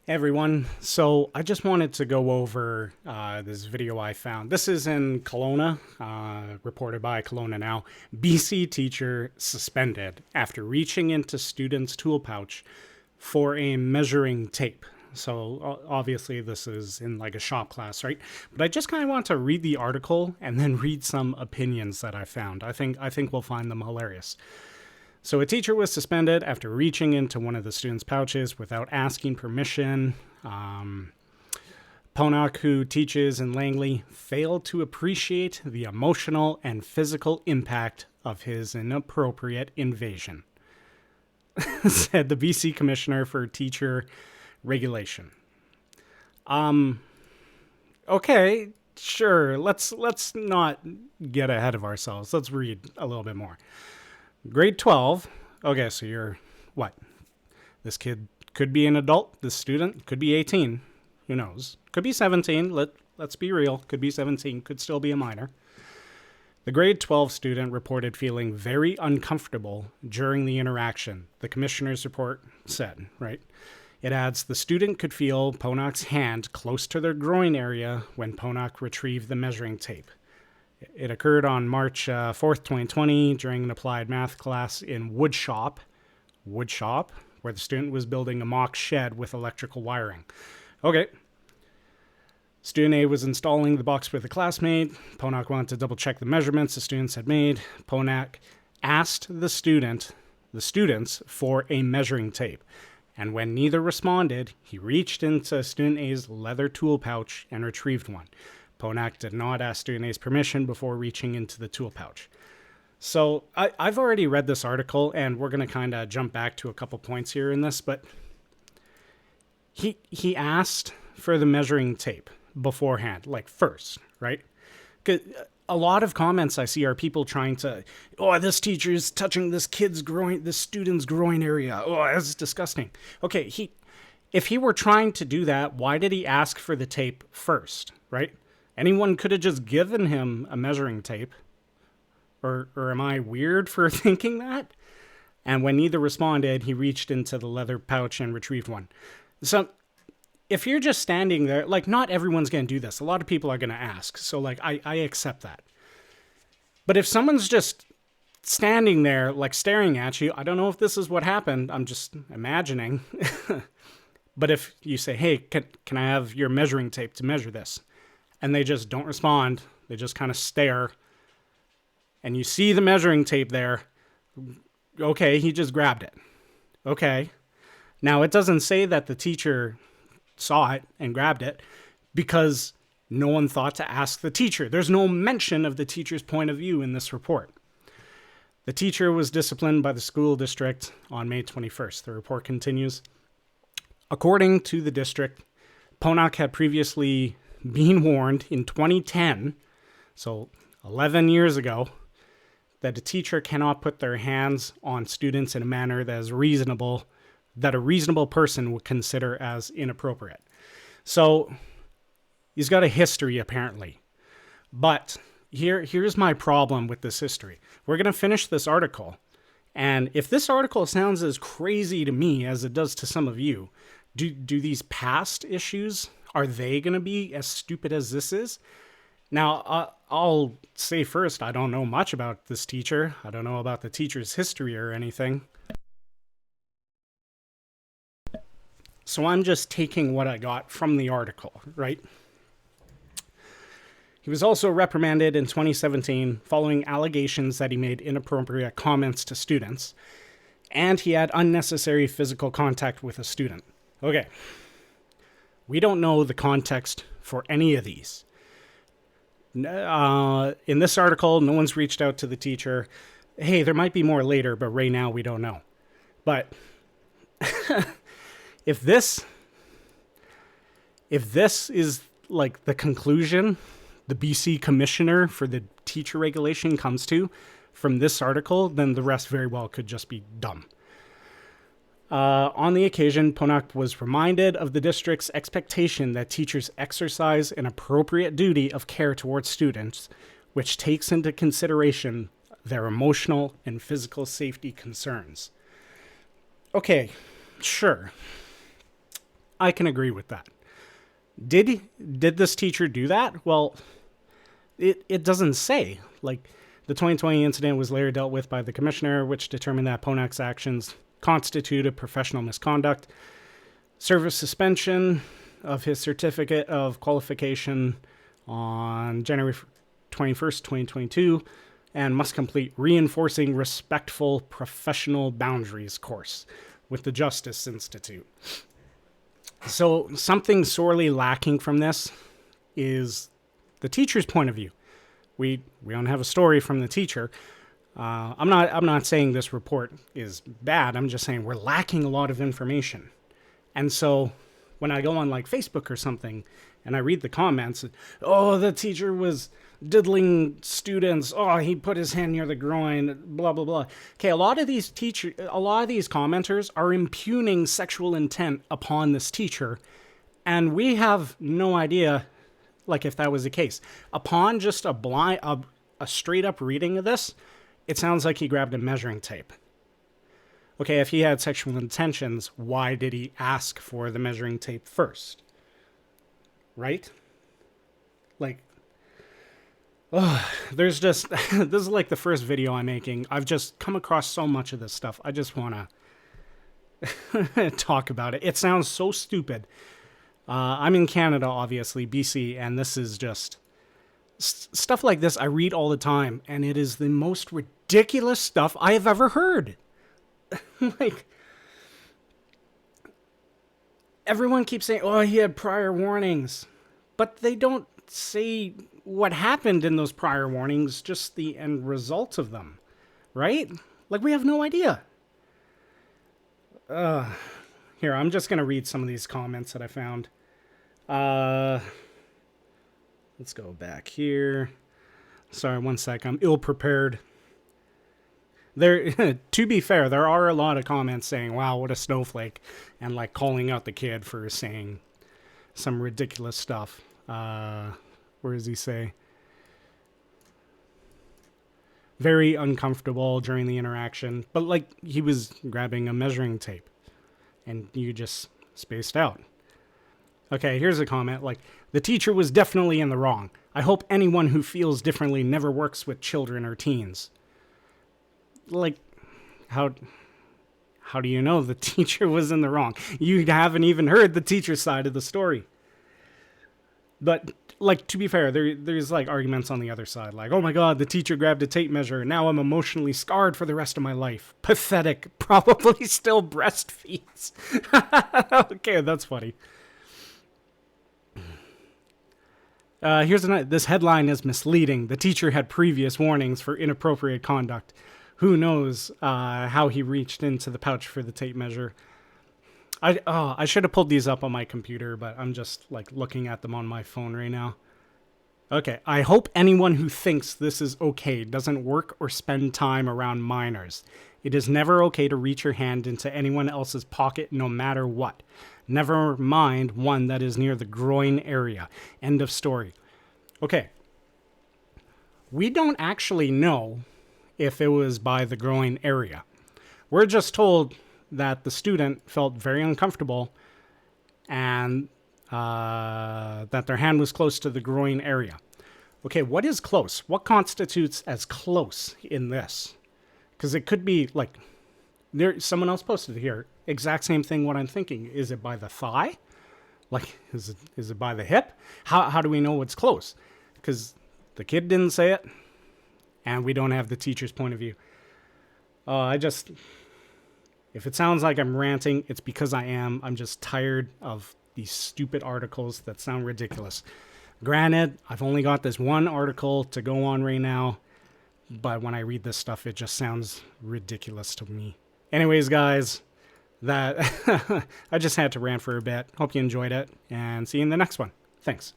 Hey everyone, so I just wanted to go over this video I found. This is in Kelowna, reported by Kelowna Now. BC teacher suspended after reaching into student's tool pouch for a measuring tape. So obviously this is in like a shop class, right? But I just kind of want to read the article and then read some opinions that I found. I think we'll find them hilarious. So a teacher was suspended after reaching into one of the students' pouches without asking permission. Ponak, who teaches in Langley, failed to appreciate the emotional and physical impact of his inappropriate invasion, said the BC Commissioner for Teacher Regulation. Okay, sure. Let's not get ahead of ourselves. Let's read a little bit more. Grade 12. Okay, so you're what? This kid could be an adult. This student could be 18. Who knows? Could be 17. Let's be real. Could be 17. Could still be a minor. The grade 12 student reported feeling very uncomfortable during the interaction, the commissioner's report said, right? It adds, the student could feel Ponak's hand close to their groin area when Ponak retrieved the measuring tape. It occurred on March 4th, 2020, during an applied math class in Woodshop, where the student was building a mock shed with electrical wiring. Okay. Student A was installing the box with a classmate. Ponak wanted to double check the measurements the students had made. Ponak asked the students for a measuring tape. And when neither responded, he reached into student A's leather tool pouch and retrieved one. Ponak did not ask student A's permission before reaching into the tool pouch. So I've already read this article, and we're going to kind of jump back to a couple points here in this, but he asked for the measuring tape beforehand, like first, right? 'Cause a lot of comments I see are people trying to, oh, this teacher is touching this student's groin area. Oh, that's disgusting. Okay, if he were trying to do that, why did he ask for the tape first, right? Anyone could have just given him a measuring tape. Or am I weird for thinking that? And when neither responded, he reached into the leather pouch and retrieved one. So if you're just standing there, like, not everyone's going to do this. A lot of people are going to ask. So, like, I accept that. But if someone's just standing there, like, staring at you, I don't know if this is what happened. I'm just imagining. But if you say, hey, can I have your measuring tape to measure this? And they just don't respond. They just kind of stare. And you see the measuring tape there. Okay, he just grabbed it. Okay. Now, it doesn't say that the teacher saw it and grabbed it because no one thought to ask the teacher. There's no mention of the teacher's point of view in this report. The teacher was disciplined by the school district on May 21st. The report continues. According to the district, Ponak had previously been warned in 2010, so 11 years ago, that a teacher cannot put their hands on students in a manner that a reasonable person would consider as inappropriate. So he's got a history, apparently. But here's my problem with this history. We're going to finish this article. And if this article sounds as crazy to me as it does to some of you, do these past issues, are they going to be as stupid as this is? Now, I'll say first, I don't know much about this teacher. I don't know about the teacher's history or anything. So I'm just taking what I got from the article, right? He was also reprimanded in 2017 following allegations that he made inappropriate comments to students, and he had unnecessary physical contact with a student. Okay. We don't know the context for any of these. In this article, no one's reached out to the teacher. Hey, there might be more later, but right now we don't know. But if this is like the conclusion the BC commissioner for the teacher regulation comes to from this article, then the rest very well could just be dumb. On the occasion, Ponak was reminded of the district's expectation that teachers exercise an appropriate duty of care towards students, which takes into consideration their emotional and physical safety concerns. Okay, sure. I can agree with that. Did this teacher do that? Well, it doesn't say. Like, the 2020 incident was later dealt with by the commissioner, which determined that Ponak's actions constituted professional misconduct, service suspension of his certificate of qualification on January 21st, 2022, and must complete reinforcing respectful professional boundaries course with the Justice Institute. So something sorely lacking from this is the teacher's point of view. We don't have a story from the teacher. I'm not saying this report is bad. I'm just saying we're lacking a lot of information. And so when I go on like Facebook or something and I read the comments, oh, the teacher was diddling students. Oh, he put his hand near the groin, blah, blah, blah. Okay, a lot of these commenters are impugning sexual intent upon this teacher. And we have no idea, like, if that was the case. Upon just a straight up reading of this, it sounds like he grabbed a measuring tape. Okay, if he had sexual intentions, why did he ask for the measuring tape first? Right? Like, there's just, this is like the first video I'm making. I've just come across so much of this stuff. I just want to talk about it. It sounds so stupid. I'm in Canada, obviously, BC, and this is just stuff like this I read all the time, and it is the most ridiculous stuff I have ever heard. Like, everyone keeps saying, oh, he had prior warnings, but they don't say what happened in those prior warnings, just the end result of them, right? Like, we have no idea. Here, I'm just going to read some of these comments that I found. Let's go back here. Sorry, one sec. I'm ill-prepared. There, to be fair, there are a lot of comments saying, wow, what a snowflake, and like calling out the kid for saying some ridiculous stuff. Where does he say? Very uncomfortable during the interaction, but like he was grabbing a measuring tape and you just spaced out. Okay, here's a comment like, the teacher was definitely in the wrong. I hope anyone who feels differently never works with children or teens. Like, how do you know the teacher was in the wrong? You haven't even heard the teacher's side of the story. But, like, to be fair, there's, like, arguments on the other side. Like, oh my god, the teacher grabbed a tape measure. Now I'm emotionally scarred for the rest of my life. Pathetic. Probably still breastfeeds. Okay, that's funny. Here's this headline is misleading. The teacher had previous warnings for inappropriate conduct. Who knows how he reached into the pouch for the tape measure. I should have pulled these up on my computer, but I'm just like looking at them on my phone right now. Okay, I hope anyone who thinks this is okay doesn't work or spend time around minors. It is never okay to reach your hand into anyone else's pocket no matter what. Never mind one that is near the groin area. End of story. Okay. We don't actually know if it was by the groin area. We're just told that the student felt very uncomfortable and that their hand was close to the groin area. Okay, what is close? What constitutes as close in this? Because it could be like, someone else posted here, exact same thing what I'm thinking. Is it by the thigh? Like, is it by the hip? How do we know what's close? Because the kid didn't say it, and we don't have the teacher's point of view. If it sounds like I'm ranting, it's because I am. I'm just tired of these stupid articles that sound ridiculous. Granted, I've only got this one article to go on right now, but when I read this stuff, it just sounds ridiculous to me. Anyways, guys, that I just had to rant for a bit. Hope you enjoyed it, and see you in the next one. Thanks.